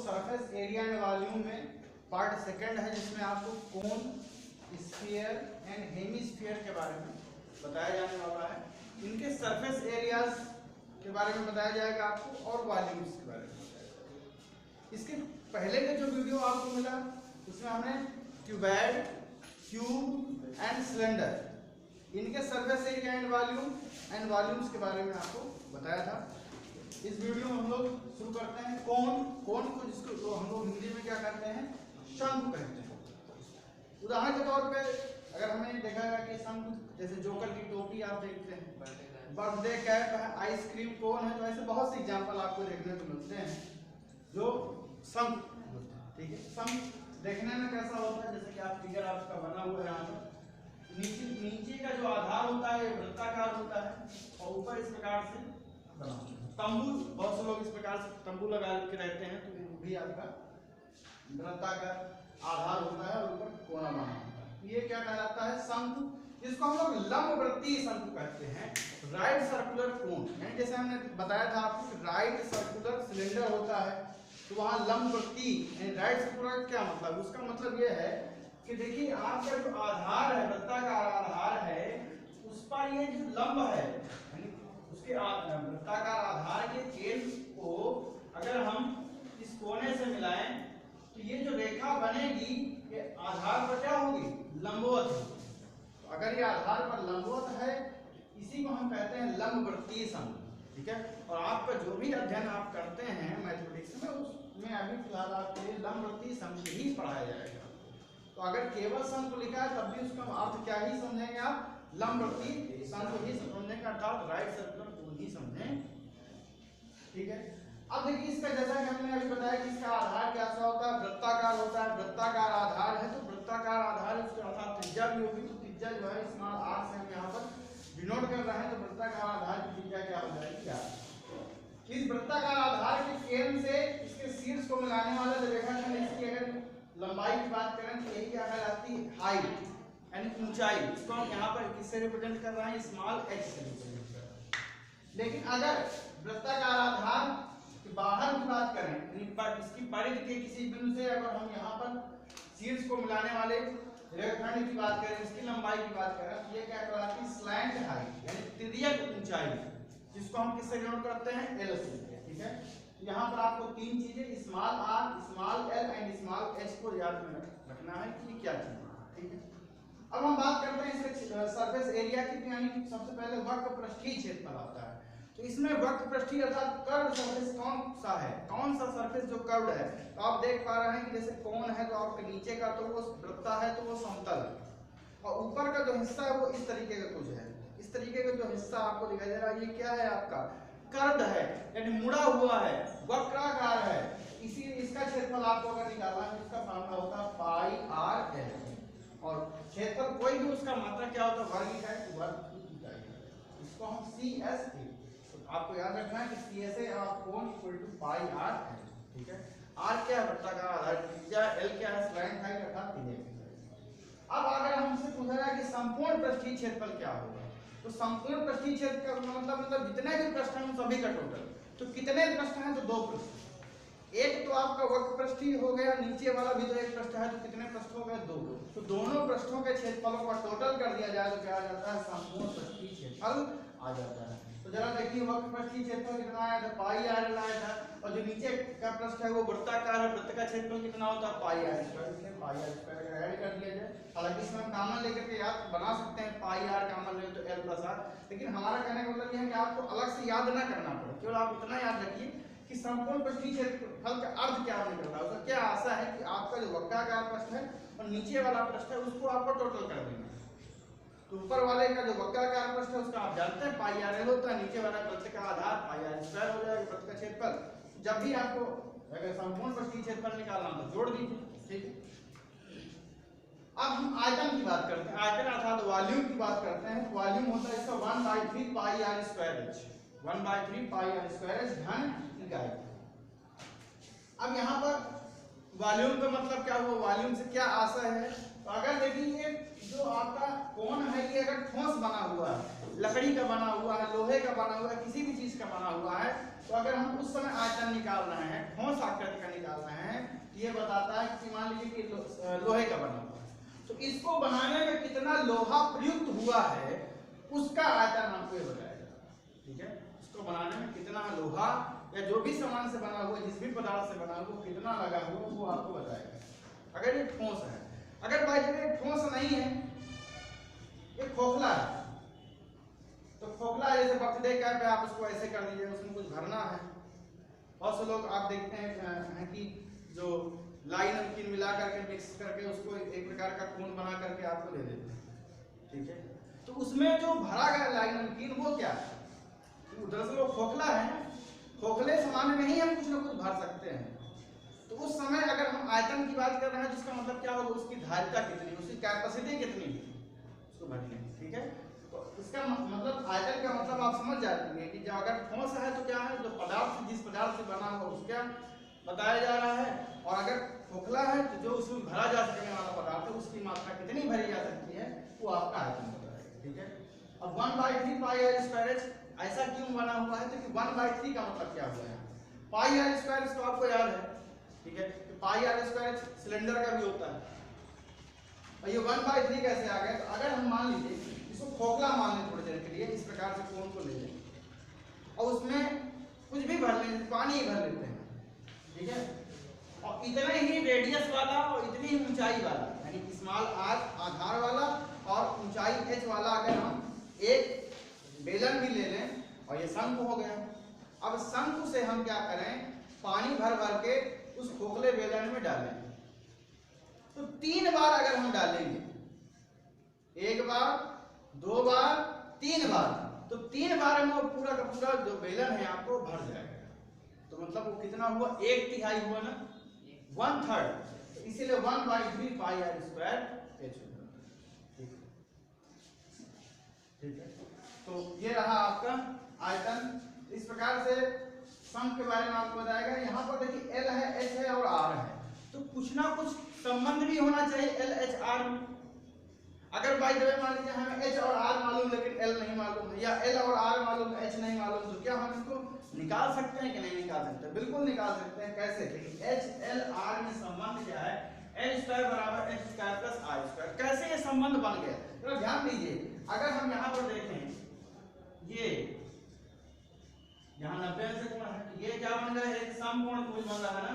Surface area and volume में part second है, जिसमें आपको कोन, स्फीयर एंड हेमिस्फीयर के बारे में बताया जाने वाला है। इनके सरफेस एरियाज के बारे में बताया जाएगा आपको और वॉल्यूम्स के बारे में बताया जाएगा। इसके पहले का जो वीडियो आपको मिला उसमें हमने क्यूबॉइड, क्यूब एंड सिलेंडर इनके सरफेस एरिया एंड वॉल्यूम्स के बारे में आपको बताया था। इस वीडियो में हम लोग शुरू करते हैं कोन को, जिसको तो हम लोग हिंदी में क्या कहते हैं, शंकु कहते हैं। उदाहरण के तौर पे अगर हमने देखा है कि शंकु, जैसे जोकर की टोपी आप देखते हैं, बर्थडे कैप है, आइसक्रीम कोन है, तो ऐसे बहुत से एग्जाम्पल आपको देखने को मिलते हैं जो शंकु होते हैं। ठीक है, शंकु देखने में कैसा होता है, जैसे कि आप फिगर आपका बना हुआ है यहाँ पर, नीचे का जो आधार होता है वृत्ताकार होता है और ऊपर इस प्रकार से बना होता है। तंबू, बहुत से लोग इस प्रकार से तंबू लगा के रहते हैं, तो वो भी आपका वृत्ताकार आधार होता है और ऊपर कोना बना होता है। ये क्या कहलाता है, शंकु। इसको हम लोग लंबवृत्तीय शंकु कहते हैं, राइट सर्कुलर कोन। यानी जैसे हमने बताया था आपको राइट सर्कुलर सिलेंडर होता है, तो वहाँ लंबवृत्तीय राइट सर्कुलर क्या मतलब, उसका मतलब ये है कि देखिए आपका जो आधार है, वृत्ताकार आधार है, उस पर ये जो लंब है, उसके वृत्ताकार आधार के केंद्र को अगर हम इस कोने से मिलाएं तो ये जो रेखा बनेगी ये आधार पर क्या होगी, लंबवत होगी। तो अगर ये आधार पर लंबवत है, इसी को हम कहते हैं लंबवृत्तीय शंकु। ठीक है, और आपका जो भी अध्ययन आप करते हैं मैथमेटिक्स में, उसमें अभी फिलहाल आपके लिए लंबवृत्तीय शंकु ही पढ़ाया जाएगा। तो अगर केवल शंकु लिखा है तब भी उसका अर्थ क्या ही समझेंगे आप, लंबवृत्तीय शंकु ही समझने का, अर्थात राइट सर्कुलर कोन ही समझें। ठीक है, अब देखिए इसका जैसा कि हमने अभी बताया कि इसका आधार कैसा होता है, वृत्ताकार होता है। वृत्ताकार आधार है तो वृत्ताकार आधार है, उसके अर्थात त्रिज्या भी होगी, तो त्रिज्या जो है स्मॉल आर से हम यहाँ पर डिनोट कर रहे हैं, तो वृत्ताकार आधार की त्रिज्या क्या हो जाएगी, r। इस वृत्ताकार आधार के केंद्र से इसके शीर्ष को मिलाने वाला जो रेखाखंड, इसकी अगर लंबाई की बात करें तो यही क्या कहलाती है, हाइट यानी ऊंचाई। इसको हम यहाँ पर किससे रिप्रेजेंट कर रहे हैं, स्मॉल h से रिप्रेजेंट कर रहे हैं। लेकिन अगर वृत्ताकार आधार के बाहर की बात करें, इसकी परिधि के किसी बिंदु से अगर हम यहाँ पर शीर्ष को मिलाने वाले रेखाखंड की बात करें, इसकी लंबाई की बात करें, तो ये क्या कहलाती है, स्लैंट हाइट यानी तिर्यक ऊंचाई, जिसको हम किससे डिनोट करते हैं, l से। ठीक है, यहाँ पर आपको तीन चीजें small r, small l and small h को याद में रखना है कि ये क्या चीज है। ठीक है, अब हम बात करते हैं इसके सरफेस एरिया की, यानी कि सबसे पहले वक्र पृष्ठीय क्षेत्रफल आता है। तो इसमें वक्र पृष्ठीय अर्थात कर्व सरफेस कौन सा है, कौन सा सरफेस जो कर्व्ड है। तो आप देख पा रहे हैं कि जैसे कोन है तो आपके नीचे का तो वो वृत्ता है, तो वो समतल है, और ऊपर का जो हिस्सा है वो इस तरीके का कुछ है। इस तरीके का जो हिस्सा आपको दिखाई दे रहा है, ये क्या है, आपका कर्व्ड है यानी मुड़ा हुआ है, वक्राकार है। इसी इसका क्षेत्रफल आपको अगर निकालना है, इसका फॉर्मूला होता है पाई आर एल, और क्षेत्रफल कोई भी उसका मात्रा क्या होता है, वर्ग इकाई, वर्ग की इकाई। इसको हम सी एस ए, आपको याद रखना है कि C S A cone equal to pi R L. ठीक है, आर क्या है, वृत्ताकार आधार त्रिज्या, एल क्या है, स्लैंट हाइट अर्थात तिर्यक। अब अगर हमसे पूछा जाए कि संपूर्ण पृष्ठीय क्षेत्रफल क्या होगा, तो संपूर्ण पृष्ठीय क्षेत्र का मतलब जितने भी पृष्ठ हैं सभी का टोटल। तो कितने पृष्ठ हैं, तो दो पृष्ठ। एक तो आपका वक्र पृष्ठीय हो गया, नीचे वाला भी तो एक पृष्ठ है, तो कितने पृष्ठ हो गए, दो। तो दोनों पृष्ठों के क्षेत्रफलों का टोटल कर दिया जाए तो क्या आ जाता है, संपूर्ण पृष्ठीय क्षेत्रफल आ जाता है। तो जरा देखिए वक्र पृष्ठीय क्षेत्रफल कितना आया था, पाई आर एल आया था, और जो नीचे का पृष्ठ है वो वृत्ताकार है, वृत्त का क्षेत्रफल कितना होता है, पाई आर स्क्वायर, इसलिए पाई आर स्क्वायर अगर ऐड कर दिया जाए, हालांकि इसमें हम कॉमन लेकर के याद बना सकते हैं, पाई आर कॉमन ले तो एल प्लस आर, लेकिन हमारा कहने का मतलब यह है कि आपको अलग से याद ना करना पड़े, केवल आप इतना याद रखिए कि संपूर्ण पृष्ठीय क्षेत्रफल का अर्थ क्या निकल रहा है। उसका क्या आशा है कि आपका जो वक्राकार पृष्ठ है और नीचे वाला पृष्ठ है उसको आपको टोटल कर देना है। तो ऊपर वाले का जो वक्राकार पृष्ठ है उसका आप जानते हैं पाई आर एल होता है, नीचे वाला पृष्ठ का आधार पाई आर स्क्वायर हो जाएगा, पृष्ठ का क्षेत्रफल। जब भी आपको अगर संपूर्ण पृष्ठीय क्षेत्रफल निकालना तो जोड़ दीजिए। ठीक है, अब हम आयतन की बात करते हैं, आयतन अर्थात वॉल्यूम की बात करते हैं। वॉल्यूम होता है इसका 1/3 pi R square H, 1/3 pi R square H घन इकाई। अब यहाँ पर वॉल्यूम का मतलब क्या हुआ, वॉल्यूम से क्या आशय है, तो अगर देखिए जो आपका कोन है ये अगर ठोस बना हुआ है, लकड़ी का बना हुआ है, लोहे का बना हुआ है, किसी भी चीज का बना हुआ है, तो अगर हम उस समय आयतन निकाल रहे हैं, ठोस आकृति का निकाल रहे हैं, ये बताता है कि मान लीजिए कि लोहे का बना हुआ है, तो इसको बनाने में कितना लोहा प्रयुक्त हुआ है उसका आयतन आपको ये बताएगा। ठीक है, इसको बनाने में कितना लोहा या जो भी सामान से बना हुआ, जिस भी पदार्थ से बना हुआ, कितना लगा हुआ वो आपको बताएगा अगर ये ठोस है। अगर भाई जब ये ठोस नहीं है, ये खोखला है, तो खोखला जैसे बर्थडे कैप है, आप उसको ऐसे कर दीजिए, उसमें कुछ भरना है। बहुत से लोग आप देखते हैं कि जो लाई नमकीन मिला करके मिक्स करके उसको एक प्रकार का कोन बना करके आपको दे देते हैं। ठीक है, तो उसमें जो भरा गया लाई नमकीन वो क्या है, दरअसल वो खोखला है ना, खोखले सामान में ही हम कुछ ना कुछ भर सकते हैं। तो उस समय अगर हम आयतन की बात कर रहे हैं, जिसका मतलब क्या होगा, उसकी धारिता कितनी, उसकी कैपेसिटी कितनी उसको भरनी है। ठीक है, तो इसका मतलब आयतन का मतलब आप समझ जाएंगे कि जब अगर ठोस है तो क्या है, जो पदार्थ जिस पदार्थ से बना हुआ उसका बताया जा रहा है, और अगर खोखला है तो जो उसमें भरा जा सकने वाला पदार्थ है उसकी मात्रा कितनी भरी जा सकती है वो आपका आयतन बताएगा। ठीक है, अब 1/3 पाई आर स्क्वायर ऐसा क्यों बना हुआ है, तो कि 1/3 का मतलब क्या हुआ है, पाई आर स्क्वायर इसको आपको याद है। ठीक है, तो पाई आर स्क्वायर सिलेंडर का भी होता है, और ये 1/3 कैसे आ गया, तो अगर हम मान लीजिए इसको खोखला मान लें थोड़ी देर के लिए, इस प्रकार से कोन को ले लें और उसमें कुछ भी भर लें, पानी ही भर लेते हैं। ठीक है, और इतना ही रेडियस वाला और इतनी ही ऊंचाई वाला, यानी स्मॉल आर आधार वाला और ऊंचाई h वाला अगर हम एक बेलन भी ले लें, और ये शंकु हो गया। अब शंकु से हम क्या करें, पानी भर भर के उस खोखले बेलन में डालें, तो 3 बार अगर हम डालेंगे, 1 बार 2 बार 3 बार, तो 3 बार में वो पूरा का पूरा जो बेलन है आपको भर जाएगा। तो मतलब वो कितना हुआ, 1/3 हुआ ना, 1/3, तो इसीलिए 1/3 पाई आर स्क्वायर h होगा। ठीक है, तो ये रहा आपका आयतन। इस प्रकार से शंख के बारे में आपको बताएगा। यहाँ पर देखिए L है, H है और R है, तो कुछ ना कुछ संबंध भी होना चाहिए L H R में। अगर बाई द वे मान लीजिए हमें H और R मालूम लेकिन L नहीं मालूम है, या L और R मालूम H नहीं मालूम, तो क्या हम इसको निकाल सकते हैं कि नहीं निकाल सकते? बिल्कुल निकाल सकते हैं। कैसे? H L R में संबंध क्या है, L स्क्वायर बराबर H square plus R square. कैसे ये संबंध बन गया, तो ध्यान दीजिए। अगर हम यहाँ पर देखें, ये यहाँ 90 अंश कोण है, ये क्या बन रहा है, एक समकोण त्रिभुज बन रहा है ना,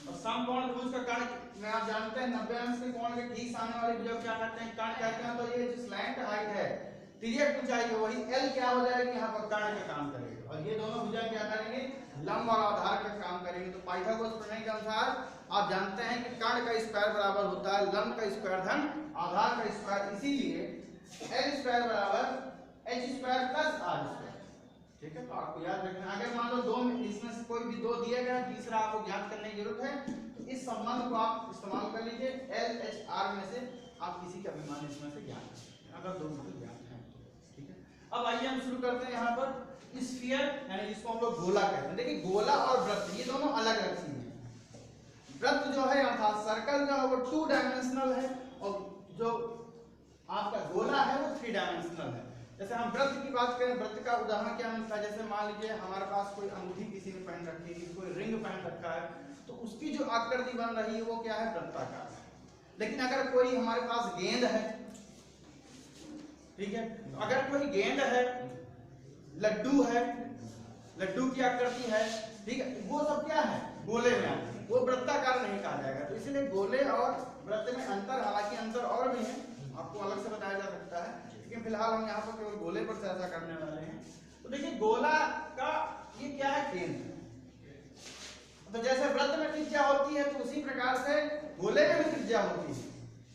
और समकोण त्रिभुज का कर्ण में आप जानते हैं 90 अंश के कोण के ठीक सामने वाली भुजा क्या कहते हैं, कर्ण कहते हैं। तो ये जो स्लैंट हाइट है, तिर्यक ऊंचाई है, वही L क्या हो जाएगी, यहाँ पर कर्ण का काम करेगा, और ये दोनों भुजा क्या करेंगे, लंब और आधार का काम करेंगे। तो पाइथागोरस प्रमेय के अनुसार आप जानते हैं कि कर्ण का स्क्वायर बराबर होता है लंब का स्क्वायर धन आधार का स्क्वायर, इसीलिए L स्क्वायर बराबर H square plus R square. ठीक है, तो आपको याद रखना। अगर मान लो दो में इसमें से कोई भी दो दिया गया, तीसरा आपको ज्ञात करने की जरूरत है, तो इस संबंध को आप इस्तेमाल कर लीजिए। L H R में से आप किसी का भी मान इसमें से ज्ञात कर सकते हैं, अगर दो मतलब ज्ञात है। ठीक है, अब आइए हम शुरू करते हैं। यहाँ पर स्फीयर यानी जिसको हम लोग गोला कहते हैं। देखिए, गोला और वृत्त ये दोनों अलग अलग चीजें हैं। वृत्त जो है अर्थात सर्कल जो है वो 2 डायमेंशनल है, और जो आपका गोला है वो 3 डायमेंशनल है। जैसे हम वृत्त की बात करें, वृत्त का उदाहरण क्या मिलता है, जैसे मान लीजिए हमारे पास कोई अंगूठी किसी ने पहन रखी है, कोई रिंग पहन रखा है, तो उसकी जो आकृति बन रही है वो क्या है, वृत्ताकार है। लेकिन अगर कोई हमारे पास गेंद है, ठीक है, तो अगर कोई गेंद है, लड्डू है, लड्डू की आकृति है, ठीक है, वो सब क्या है, गोले में आते हैं, वो वृत्ताकार नहीं कहा जाएगा। तो इसलिए गोले और वृत्त में अंतर, हालांकि अंतर और भी है, आपको अलग से बताया जा सकता है, लेकिन फिलहाल हम यहाँ पर केवल गोले पर चर्चा करने वाले हैं। तो देखिए, गोला का ये क्या है, केंद्र। तो जैसे वृत्त में त्रिज्या होती है, तो उसी प्रकार से गोले में भी त्रिज्या होती है।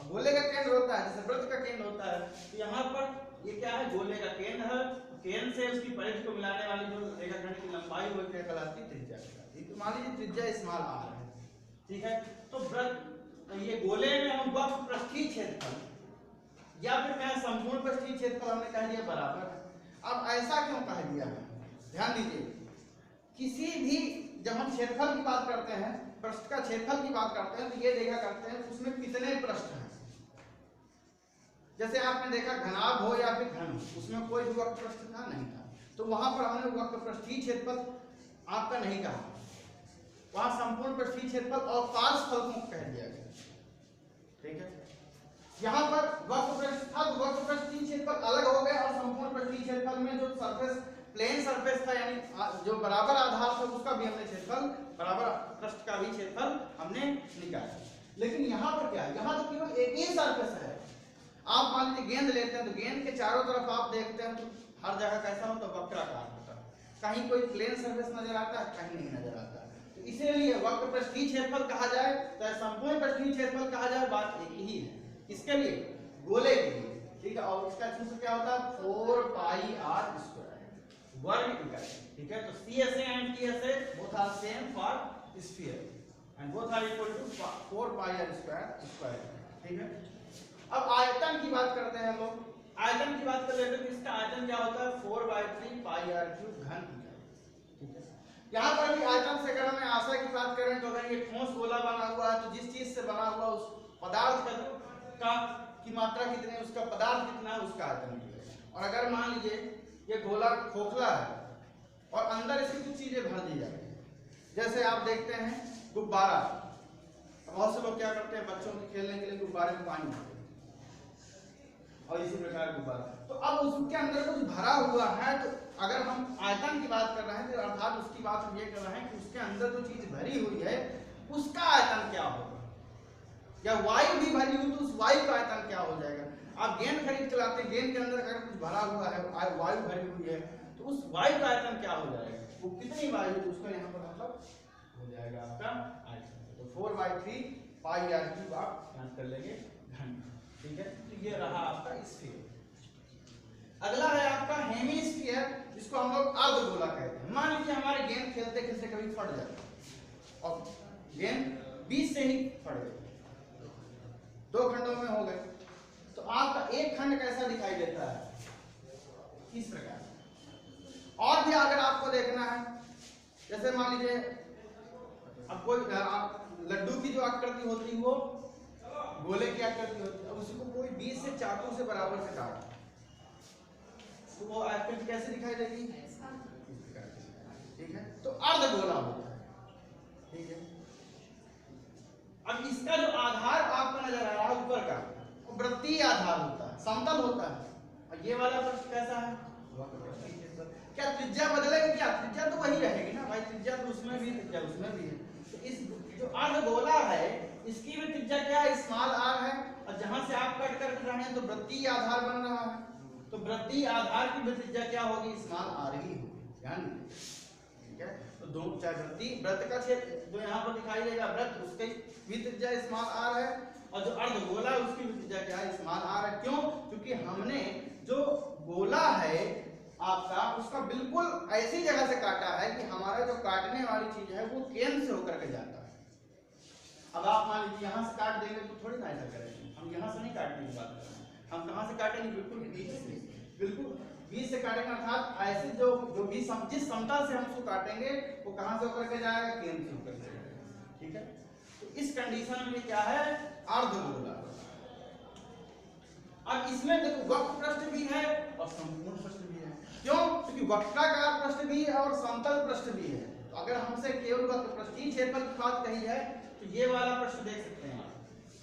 अब गोले का केंद्र होता है जैसे वृत्त का केंद्र होता है, तो यहाँ पर ये क्या है, गोले का केंद्र है, केंद्र से उसकी परिधि को मिलाने वाली जो रेखाखंड की लंबाई वो क्या कहलाती है, त्रिज्या कहलाती है। तो मान लीजिए त्रिज्या स्मॉल r है, ठीक है। तो वृत्त ये गोले में हम वक्र पृष्ठीय क्षेत्रफल या फिर क्या संपूर्ण पृष्ठीय क्षेत्रफल हमने कह दिया बराबर है। अब ऐसा क्यों कह दिया है, ध्यान दीजिए। किसी भी जब हम क्षेत्रफल की बात करते हैं, पृष्ठ का क्षेत्रफल की बात करते हैं, तो ये देखा करते हैं उसमें कितने पृष्ठ हैं। जैसे आपने देखा घनाभ हो या फिर घन हो, उसमें कोई भी वक्र पृष्ठ था नहीं था, तो वहां पर हमने वक्र पृष्ठीय क्षेत्रफल आपका नहीं कहा, वहां संपूर्ण पृष्ठीय क्षेत्रफल और पार्श्वफल को कह दिया गया। ठीक है, यहाँ पर वक्र पृष्ठ था तो वक्र पृष्ठीय क्षेत्रफल अलग हो गया और संपूर्ण पृष्ठीय क्षेत्रफल में जो सरफेस प्लेन सरफेस था यानी जो बराबर आधार था उसका भी हमने क्षेत्रफल, बराबर पृष्ठ का भी क्षेत्रफल हमने निकाला। लेकिन यहाँ पर क्या है, यहाँ तो केवल एक ही सरफेस है। आप मान लीजिए गेंद लेते हैं तो गेंद के चारों तरफ आप देखते हैं तो हर जगह कैसा होता है, वक्राकार होता है, कहीं कोई प्लेन सरफेस नजर आता है, कहीं नहीं नजर आता है। तो इसीलिए वक्र पृष्ठीय क्षेत्रफल कहा जाए चाहे संपूर्ण पृष्ठीय क्षेत्रफल कहा जाए, बात एक ही है। किसके लिए, गोले के लिए। ठीक है, और इसका सूत्र क्या होता है, 4 पाई r स्क्वायर वर्ग इकाई। ठीक है, तो CSA and TSA both are same for sphere and both are equal to 4 pi r square. ठीक है, अब आयतन की बात करते हैं हम लोग। आयतन की बात कर लेते हैं तो इसका आयतन क्या होता है, 4/3 पाई r क्यूब घन इकाई। ठीक है, यहाँ पर भी आयतन से अगर हमें आशा की बात करें तो अगर ये ठोस गोला बना हुआ है तो जिस चीज से बना हुआ उस पदार्थ का की मात्रा कितनी है, उसका पदार्थ कितना है, उसका आयतन निकलेगा। और अगर मान लीजिए ये गोला खोखला है और अंदर इसकी कुछ चीजें भर दी जाती है, जैसे आप देखते हैं गुब्बारा, बहुत से लोग क्या करते हैं बच्चों के खेलने के लिए गुब्बारे में पानी भरते हैं और इसी प्रकार गुब्बारा, तो अब उसके अंदर कुछ भरा हुआ है, तो अगर हम आयतन की बात कर रहे हैं तो अर्थात उसकी बात हम ये कर रहे हैं कि उसके अंदर जो चीज भरी हुई है उसका आयतन क्या होगा, या वायु भी भरी हुई तो उस वायु का आयतन क्या हो जाएगा। आप गेंद खरीद के लाते हैं, गेंद के अंदर अगर कुछ भरा हुआ है, वायु भरी हुई है, तो उस वायु का आयतन क्या हो जाएगा, वो कितनी वायु है उसका यहाँ पर मतलब हो जाएगा आपका आयतन। तो 4/3 पाई r क्यूब आप याद कर लेंगे घन। ठीक है, तो ये रहा आपका स्फीयर। अगला है आपका हेमिस्फीयर, जिसको हम लोग अर्धगोला कहते हैं। मान लीजिए हमारे गेंद खेलते खेलते कभी फट जाता है और गेंद बीच से ही फट गई, 2 खंडों में हो गए, तो आपका एक खंड कैसा दिखाई देता है, इस प्रकार। और भी अगर आपको देखना है, जैसे मान लीजिए अब कोई लड्डू की जो आकृति होती है वो गोले की आकृति होती है, अब उसको कोई बीच से चाकू से बराबर से काट तो वो आकृति कैसे दिखाई देगी, इस प्रकार से। ठीक है, तो अर्धगोला होता है। ठीक है, अब इसका जो आधार आपको नजर आ रहा है ऊपर का, वो वृत्तीय आधार होता है, समतल होता है, और ये वाला पृष्ठ कैसा है, क्या त्रिज्या बदलेगी, क्या त्रिज्या तो वही रहेगी ना भाई, त्रिज्या तो उसमें भी त्रिज्या उसमें भी है। तो इस जो अर्धगोला है इसकी भी त्रिज्या क्या है, स्मॉल r है, और जहां से आप कट कर रहे हैं तो वृत्तीय आधार बन रहा है, तो वृत्तीय आधार की भी त्रिज्या क्या होगी, स्मॉल r ही होगी, ध्यान दीजिए। ठीक है, तो दो चाहे वृत्त का क्षेत्र जो यहाँ पर दिखाई देगा वृत्त, उसकी भी त्रिज्या स्मॉल r है, और जो अर्धगोला है उसकी भी त्रिज्या क्या है, स्मॉल r है। क्यों, क्योंकि हमने जो गोला है आपका उसका बिल्कुल ऐसी जगह से काटा है कि हमारा जो काटने वाली चीज है वो केंद्र से होकर के जाता है। अब आप मान लीजिए यहाँ से काट देंगे तो थोड़ी ना ऐसा करेंगे, हम यहाँ से नहीं काटने की बात कर रहे हैं, हम कहाँ से काटेंगे, बिल्कुल बीच से, बिल्कुल बीच से काटेंगे, अर्थात ऐसे जो बीच जिस समतल से हम उसको काटेंगे वो कहाँ से होकर के जाएगा, केंद्र से होकर के जाएगा। ठीक है, तो इस कंडीशन में क्या है, अर्धगोला। अब इसमें देखो वक्र पृष्ठ भी है और संपूर्ण पृष्ठ भी है। क्यों, क्योंकि वक्राकार पृष्ठ भी है और समतल पृष्ठ भी है। तो अगर हमसे केवल वक्र पृष्ठीय क्षेत्रफल की बात कही है तो ये वाला पृष्ठ देख सकते हैं आप,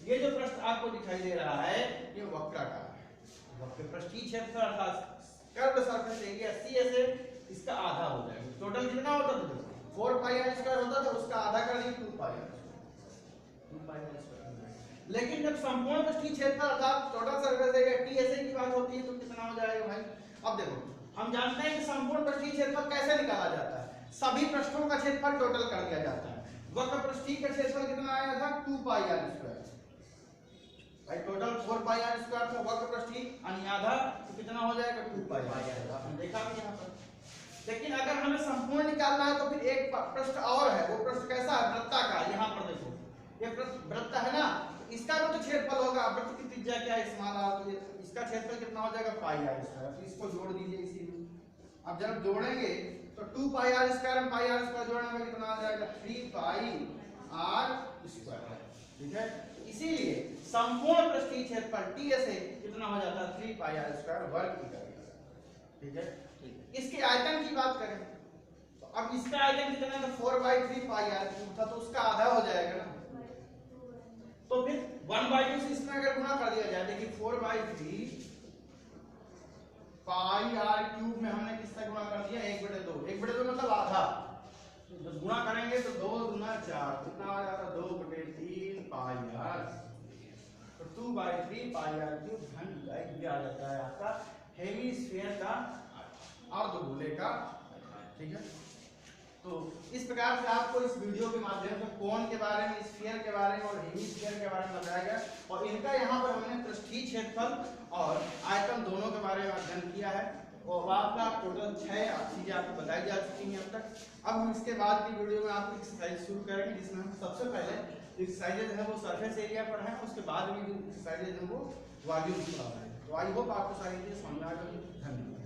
ये जो पृष्ठ आपको दिखाई दे रहा है ये वक्राकार है। वक्र पृष्ठीय क्षेत्रफल अर्थात कर्व सरफेस एरिया CSA इसका आधा हो जाएगा। टोटल कितना होता था, 4 पाई r स्क्वायर होता था, उसका आधा कर दिए 2 पाई r स्क्वायर। लेकिन जब संपूर्ण पृष्ठीय क्षेत्रफल अर्थात टोटल सरफेस एरिया TSA की बात होती है तो कितना हो जाएगा भाई। अब देखो हम जानते हैं कि संपूर्ण पृष्ठीय क्षेत्रफल कैसे निकाला जाता है, सभी पृष्ठों का क्षेत्रफल टोटल कर दिया जाता है। वक्र पृष्ठीय का क्षेत्रफल कितना आया था, 2 पाई r स्क्वायर, भाई टोटल 4 पाई r स्क्वायर था वक्र पृष्ठीय, यानी आधा तो कितना हो जाएगा 2 पाई r। आपने देखा भी यहाँ पर। लेकिन अगर हमें संपूर्ण निकालना है तो फिर एक पृष्ठ और है, वो पृष्ठ कैसा है, वृत्ताकार। यहाँ पर देखो ये वृत्त है ना, इसका भी तो क्षेत्रफल होगा, वृत्त की त्रिज्या क्या है, स्मॉल r, तो इसका क्षेत्रफल कितना हो जाएगा पाई r स्क्वायर। तो इसको जोड़ दीजिए इसी में। अब जब जोड़ेंगे तो 2 पाई r स्क्वायर में पाई r स्क्वायर जोड़ने में कितना आ जाएगा, 3 पाई r स्क्वायर। ठीक है। इसीलिए संपूर्ण पृष्ठीय क्षेत्रफल TSA कितना हो जाता है 3 पाई r स्क्वायर वर्ग मीटर। ठीक है। इसके आयतन की बात करें तो अब इसका आयतन कितना है, तो 4/3 पाई r क्यूब था, तो उसका आधा हो जाएगा ना। तो फिर 1/2 से इसमें अगर गुणा कर दिया जाए, देखिए 4/3 पाई r क्यूब में हमने किससे गुणा कर दिया 1/2, 1/2 मतलब आधा। जब गुणा करेंगे तो 2 गुना 4 कितना आ जाता है 2/3 पाई r, तो 2/3 पाई r क्यूब धन ये आ जाता है आपका हेमिस्फीयर का अर्धगोले का। ठीक है। तो इस प्रकार से आपको इस वीडियो के माध्यम से कोन के बारे में, स्फीयर के बारे में और हेमिस्फीयर के बारे में बताया गया, और इनका यहाँ पर हमने पृष्ठीय क्षेत्रफल और आयतन दोनों के बारे में अध्ययन किया है। और आपका टोटल 6 चीजें आपको बताई जा चुकी हैं अब तक। अब हम इसके बाद की वीडियो में आपको एक्सरसाइज शुरू करेंगे, जिसमें हम सबसे पहले एक्सरसाइजेज है वो सरफेस एरिया पर है, उसके बाद में जो एक्सरसाइजेज है वो वॉल्यूम पर है। तो आई होप आपको सारी चीजें समझ आ गई। धन्यवाद।